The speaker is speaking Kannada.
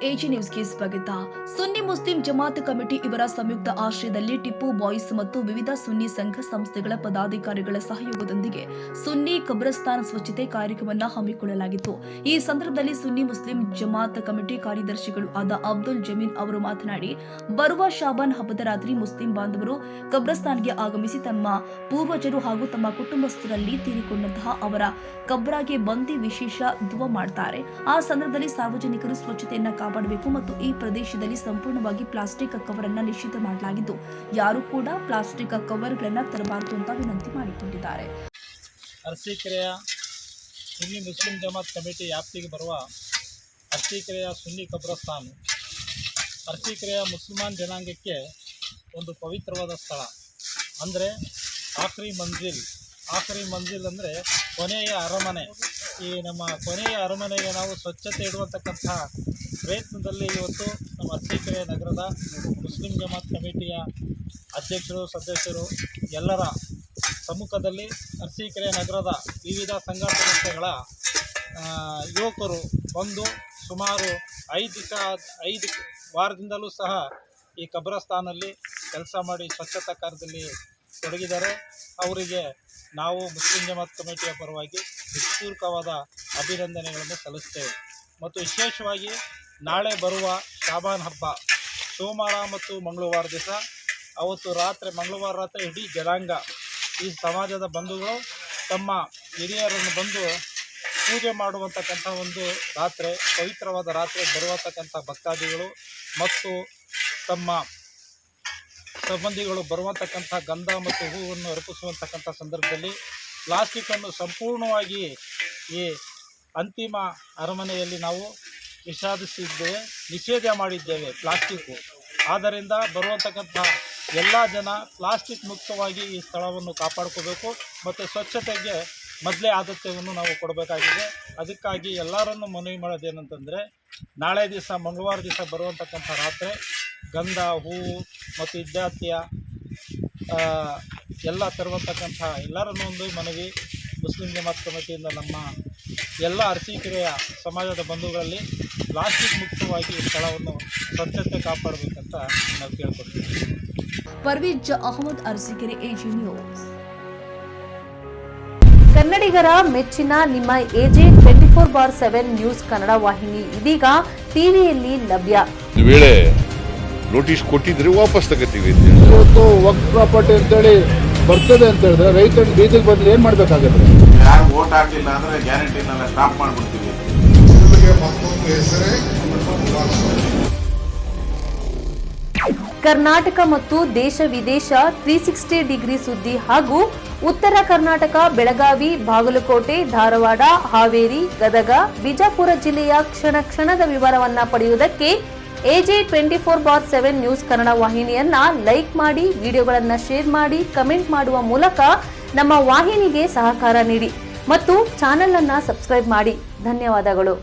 ಎಜಿ ನ್ಯೂಸ್ಗೆ ಸ್ವಾಗತ. ಸುನ್ನಿ ಮುಸ್ಲಿಂ ಜಮಾತ್ ಕಮಿಟಿ ಇವರ ಸಂಯುಕ್ತ ಆಶ್ರಯದಲ್ಲಿ ಟಿಪ್ಪು ಬಾಯ್ಸ್ ಮತ್ತು ವಿವಿಧ ಸುನ್ನಿ ಸಂಘ ಸಂಸ್ಥೆಗಳ ಪದಾಧಿಕಾರಿಗಳ ಸಹಯೋಗದೊಂದಿಗೆ ಸುನ್ನಿ ಕಬ್ರಸ್ತಾನ್ ಸ್ವಚ್ಛತೆ ಕಾರ್ಯಕ್ರಮವನ್ನು ಹಮ್ಮಿಕೊಳ್ಳಲಾಗಿತ್ತು. ಈ ಸಂದರ್ಭದಲ್ಲಿ ಸುನ್ನಿ ಮುಸ್ಲಿಂ ಜಮಾತ್ ಕಮಿಟಿ ಕಾರ್ಯದರ್ಶಿಗಳು ಆದ ಅಬ್ದುಲ್ ಜಮೀನ್ ಅವರು ಮಾತನಾಡಿ, ಬರುವ ಶಾಬಾನ್ ಹಬ್ಬದ ರಾತ್ರಿ ಮುಸ್ಲಿಂ ಬಾಂಧವರು ಕಬ್ರಸ್ತಾನ್ಗೆ ಆಗಮಿಸಿ ತಮ್ಮ ಪೂರ್ವಜರು ಹಾಗೂ ತಮ್ಮ ಕುಟುಂಬಸ್ಥರಲ್ಲಿ ತೀರಿಕೊಂಡಂತಹ ಅವರ ಕಬ್ರಾಗೆ ಬಂದಿ ವಿಶೇಷ ದುವಾ ಮಾಡ್ತಾರೆ. ಆ ಸಂದರ್ಭದಲ್ಲಿ ಸಾರ್ವಜನಿಕರು ಸ್ವಚ್ಛತೆಯನ್ನು ಕಾಪಾಡಬೇಕು ಮತ್ತು ಈ ಪ್ರದೇಶದಲ್ಲಿ ಸಂಪೂರ್ಣವಾಗಿ ಪ್ಲಾಸ್ಟಿಕ್ ಕವರ್ ಅನ್ನು ನಿಷೇಧ ಮಾಡಲಾಗಿದ್ದು ಯಾರು ಕೂಡ ಪ್ಲಾಸ್ಟಿಕ್ ಕವರ್ಗಳನ್ನು ತರಬಾರದು ಅಂತ ವಿನಂತಿ ಮಾಡಿಕೊಂಡಿದ್ದಾರೆ. ಅರಸೀಕೆರೆಯ ಸುನ್ನಿ ಮುಸ್ಲಿಂ ಜಮಾತ್ ಕಮಿಟಿ ವ್ಯಾಪ್ತಿಗೆ ಬರುವ ಅರಸೀಕೆರೆಯ ಸುನ್ನಿ ಕಬ್ರಸ್ತಾನ್ ಅರಸೀಕೆರೆಯ ಮುಸಲ್ಮಾನ್ ಜನಾಂಗಕ್ಕೆ ಒಂದು ಪವಿತ್ರವಾದ ಸ್ಥಳ. ಅಂದರೆ ಆಖರಿ ಮಂಜಿಲ್ ಅಂದರೆ ಕೊನೆಯ ಅರಮನೆ. ಈ ನಮ್ಮ ಕೊನೆಯ ಅರಮನೆಗೆ ನಾವು ಸ್ವಚ್ಛತೆ ಇಡುವಂತಕ್ಕಂಥ ಪ್ರಯತ್ನದಲ್ಲಿ ಇವತ್ತು ನಮ್ಮ ಅರಸೀಕೆರೆ ನಗರದ ಮುಸ್ಲಿಂ ಜಮಾತ್ ಕಮಿಟಿಯ ಅಧ್ಯಕ್ಷರು, ಸದಸ್ಯರು ಎಲ್ಲರ ಸಮ್ಮುಖದಲ್ಲಿ ಅರಸೀಕೆರೆ ನಗರದ ವಿವಿಧ ಸಂಘ ಸಂಸ್ಥೆಗಳ ಯುವಕರು ಬಂದು ಸುಮಾರು 5 ವಾರದಿಂದಲೂ ಸಹ ಈ ಕಬ್ರಸ್ತಾನಲ್ಲಿ ಕೆಲಸ ಮಾಡಿ ಸ್ವಚ್ಛತಾ ಕಾರ್ಯದಲ್ಲಿ ತೊಡಗಿದ್ದಾರೆ. ಅವರಿಗೆ ನಾವು ಮುಸ್ಲಿಂ ಜಮಾತ್ ಕಮಿಟಿಯ ಪರವಾಗಿ ಹೃತ್ಪೂರ್ವಕವಾದ ಅಭಿನಂದನೆಗಳನ್ನು ಸಲ್ಲಿಸ್ತೇವೆ. ಮತ್ತು ವಿಶೇಷವಾಗಿ ನಾಳೆ ಬರುವ ಶಾಬಾನ್ ಹಬ್ಬ ಸೋಮವಾರ ಮತ್ತು ಮಂಗಳವಾರ ದಿವಸ, ಅವತ್ತು ರಾತ್ರಿ ಮಂಗಳವಾರ ರಾತ್ರಿ ಇಡೀ ಜನಾಂಗ, ಈ ಸಮಾಜದ ಬಂಧುಗಳು ತಮ್ಮ ಹಿರಿಯರನ್ನು ಬಂದು ಪೂಜೆ ಮಾಡುವಂತಕ್ಕಂಥ ಒಂದು ರಾತ್ರಿ, ಪವಿತ್ರವಾದ ರಾತ್ರಿ ಬರುವತಕ್ಕಂಥ ಭಕ್ತಾದಿಗಳು ಮತ್ತು ತಮ್ಮ ಸಂಬಂಧಿಗಳು ಬರುವಂತಕ್ಕಂಥ ಗಂಧ ಮತ್ತು ಹೂವನ್ನು ಅರ್ಪಿಸುವಂತಕ್ಕಂಥ ಸಂದರ್ಭದಲ್ಲಿ ಪ್ಲಾಸ್ಟಿಕ್ಕನ್ನು ಸಂಪೂರ್ಣವಾಗಿ ಈ ಅಂತಿಮ ಅರಮನೆಯಲ್ಲಿ ನಾವು ನಿಷೇಧ ಮಾಡಿದ್ದೇವೆ ಪ್ಲಾಸ್ಟಿಕ್ಕು. ಆದ್ದರಿಂದ ಬರುವಂತಕ್ಕಂಥ ಎಲ್ಲ ಜನ ಪ್ಲಾಸ್ಟಿಕ್ ಮುಕ್ತವಾಗಿ ಈ ಸ್ಥಳವನ್ನು ಕಾಪಾಡ್ಕೋಬೇಕು ಮತ್ತು ಸ್ವಚ್ಛತೆಗೆ ಮೊದಲೇ ಆದ್ಯತೆಯನ್ನು ನಾವು ಕೊಡಬೇಕಾಗಿದೆ. ಅದಕ್ಕಾಗಿ ಎಲ್ಲರನ್ನೂ ಮನವಿ ಮಾಡೋದೇನಂತಂದರೆ, ನಾಳೆ ದಿವಸ ಮಂಗಳವಾರ ದಿವಸ ಬರುವಂತಕ್ಕಂಥ ರಾತ್ರಿ ಗಂಧ, ಹೂವು ಮತ್ತು ಇತ್ಯಾದಿಯ ಎಲ್ಲ ತರುವಂತಕ್ಕಂಥ ಎಲ್ಲರನ್ನೂ ಒಂದು ಮನವಿ ಮುಸ್ಲಿಂ ಜಮಾತ್ ಕಮಿಟಿಯಿಂದ ನಮ್ಮ ಎಲ್ಲ ಅರಸೀಕೆರೆಯ ಸಮಾಜದ ಬಂಧುಗಳಲ್ಲಿ ಪ್ಲಾಸ್ಟಿಕ್ ಮುಕ್ತವಾಗಿ ಸ್ಥಳವನ್ನು ಸ್ವಚ್ಛತೆ ಕಾಪಾಡಬೇಕಂತ ನಾವು ಕೇಳ್ಕೊಳ್ತೀವಿ. Parveez Ahmed, Arsikere, AG news. ಕನ್ನಡಿಗರ ಮೆಚ್ಚಿನ ನಿಮ್ಮ ಎಜೆ 24/7 ನ್ಯೂಸ್ ಕನ್ನಡ ವಾಹಿನಿ ಇದೀಗ ಟಿವಿಯಲ್ಲಿ ಲಭ್ಯ. ವೇಳೆ ನೋಟಿಸ್ ಕೊಟ್ಟಿದ್ರೆ ವಾಪಸ್ ತಗೋತೀವಿ. ಇವತ್ತು ವಕ್ಫ್ ಪ್ರಾಪರ್ಟಿ ಅಂತೇಳಿ ಬರ್ತದೆ ಅಂತ ಹೇಳಿದ್ರೆ ರೈತರು ಬೀದಿಗೆ ಬಂದ್ರೆ ಏನ್ ಮಾಡ್ಬೇಕಾಗುತ್ತೆ? ಯಾರು ವೋಟ್ ಹಾಕಿಲ್ಲ ಅಂದ್ರೆ ಗ್ಯಾರಂಟಿನೆಲ್ಲ ಸ್ಟಾಪ್ ಮಾಡ್ಬಿಡ್ತೀವಿ. ಕರ್ನಾಟಕ ಮತ್ತು ದೇಶ ವಿದೇಶ 360 ಡಿಗ್ರಿ ಸುದ್ದಿ ಹಾಗೂ ಉತ್ತರ ಕರ್ನಾಟಕ, ಬೆಳಗಾವಿ, ಬಾಗಲಕೋಟೆ, ಧಾರವಾಡ, ಹಾವೇರಿ, ಗದಗ, ಬಿಜಾಪುರ ಜಿಲ್ಲೆಯ ಕ್ಷಣ ಕ್ಷಣದ ವಿವರವನ್ನ ಪಡೆಯುವುದಕ್ಕೆ ಎಜೆ 24/7 ನ್ಯೂಸ್ ಕನ್ನಡ ವಾಹಿನಿಯನ್ನ ಲೈಕ್ ಮಾಡಿ, ವಿಡಿಯೋಗಳನ್ನ ಶೇರ್ ಮಾಡಿ, ಕಮೆಂಟ್ ಮಾಡುವ ಮೂಲಕ ನಮ್ಮ ವಾಹಿನಿಗೆ ಸಹಕಾರ ನೀಡಿ ಮತ್ತು ಚಾನೆಲ್ ಅನ್ನ ಸಬ್ಸ್ಕ್ರೈಬ್ ಮಾಡಿ. ಧನ್ಯವಾದಗಳು.